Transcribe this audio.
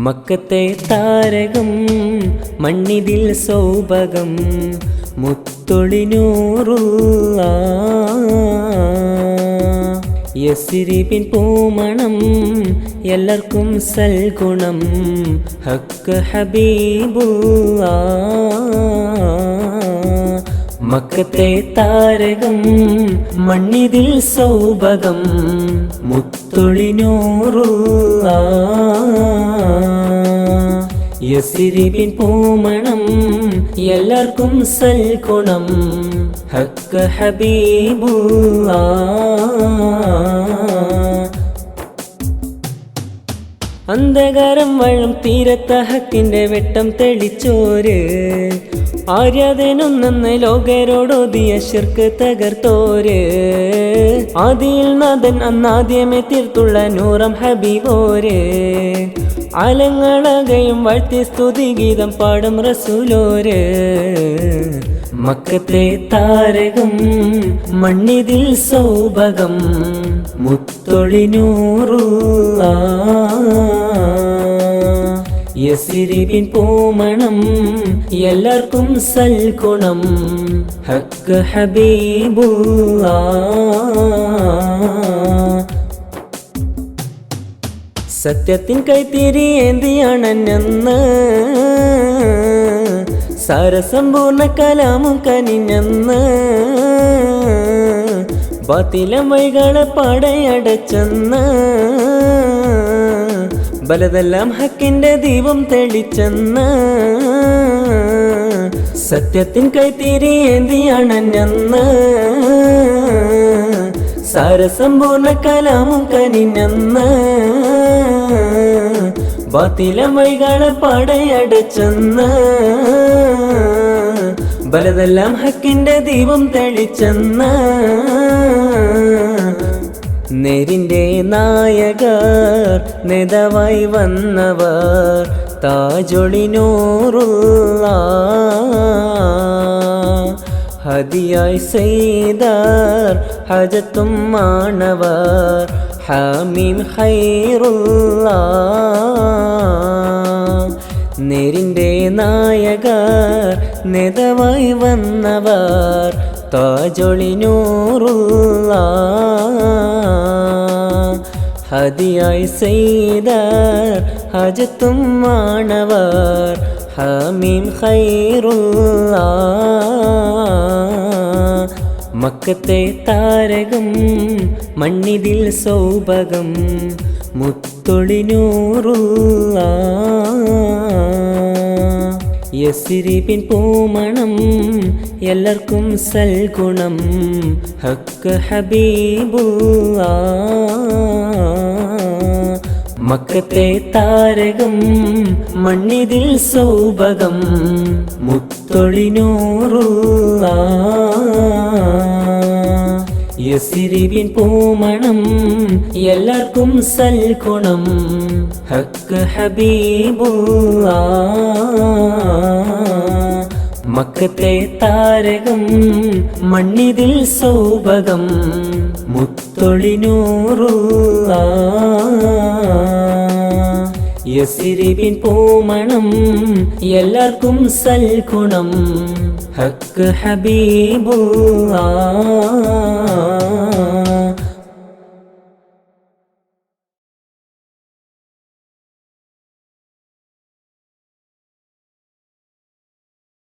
മക്കത്തെ താരകം മണ്ണിതിൽ സൗഭകം മുത്തൊളിനൂറുള്ള യസ്രിബിൻ പൂമണം എല്ലാവർക്കും സൽഗുണം ഹക്ക് ഹബീബുള്ള മക്കത്തെ താരകം മണ്ണിതിൽ സൗഭകം മുത്തൊളിനൂറുള്ള യസ്രിബിൻ പൂമണം എല്ലാവർക്കും സൽഗുണം ഹക്ക് ഹബീബുള്ള അന്ധകാരം വഴും തീരത്ത ഹക്കിന്റെ വെട്ടം തെളിച്ചോര് ആര്യതനൊന്നെന്ന് ലോകരോടോതിയ ശിർക്ക് തകർത്തോര് ആദിയിൽ നാഥൻ അന്നാദ്യമേ തീർത്തുള്ള നൂറം ഹബീബോര് ആലങ്ങളകയും വാഴ്ത്തി സ്തുതി ഗീതം പാടും റസൂലോര് മക്കത്തെ താരകം മണ്ണിതിൽ സൗഭകം മുത്തൊളിനൂറുള്ള യസ്രിബിൻ പൂമണം എല്ലാവർക്കും സൽഗുണം ഹക്ക് ഹബീബുള്ള സത്യത്തിൻ കൈത്തിരി ഏന്തിയാണെന്ന് സാരസമ്പൂർണ്ണ കലാമും കനിഞ്ഞെന്ന് ബാത്തിലം വൈകളെ പാടയടച്ചെന്ന് ബലതെല്ലാം ഹക്കിന്റെ ദീപം തെളിച്ചെന്ന് സത്യത്തിൻ കൈത്തിരി ഏന്തിയാണെന്ന് സാരസമ്പൂർണ്ണ കലാമും കനിഞ്ഞെന്ന് ബാത്തിലം വൈകളെ പാടയടച്ചെന്ന് ബലതെല്ലാം ഹക്കിന്റെ ദീപം തെളിച്ചെന്ന് നേരിൻ്റെ നായകർ നേതാവായി വന്നവർ താജൊളിനൂറുള്ള ഹദിയായി സെയ്താർ ഹജത്തും മാണവർ ഹമീം ഖൈറുള്ള നേരിൻ്റെ നായകർ നേതാവായി വന്നവർ താജൊളിനൂറുള്ള ഹദിയായി സെയ്താർ ഹജത്തും മാണവർ ഹമീം ഖൈറുള്ള മക്കത്തെ താരകം മണ്ണിതിൽ സൗഭകം മുത്തൊളിനൂറുള്ള യസ്രിബിൻ പൂമണം എല്ലാവർക്കും സൽഗുണം ഹക്ക് ഹബീബുള്ള മക്കത്തെ താരകം മണ്ണിതിൽ സൗഭകം മുത്തൊളിനൂറുള്ള യസ്രിബിൻ പൂമണം എല്ലാവർക്കും സൽഗുണം ഹക്ക് ഹബീബുള്ള മക്കത്തെ താരകം മണ്ണിതിൽ സൗഭകം മുത്തൊളിനൂറുള്ള യസ്രിബിൻ പൂമണം എല്ലാവർക്കും സൽഗുണം ഹക്ക് ഹബീബുള്ള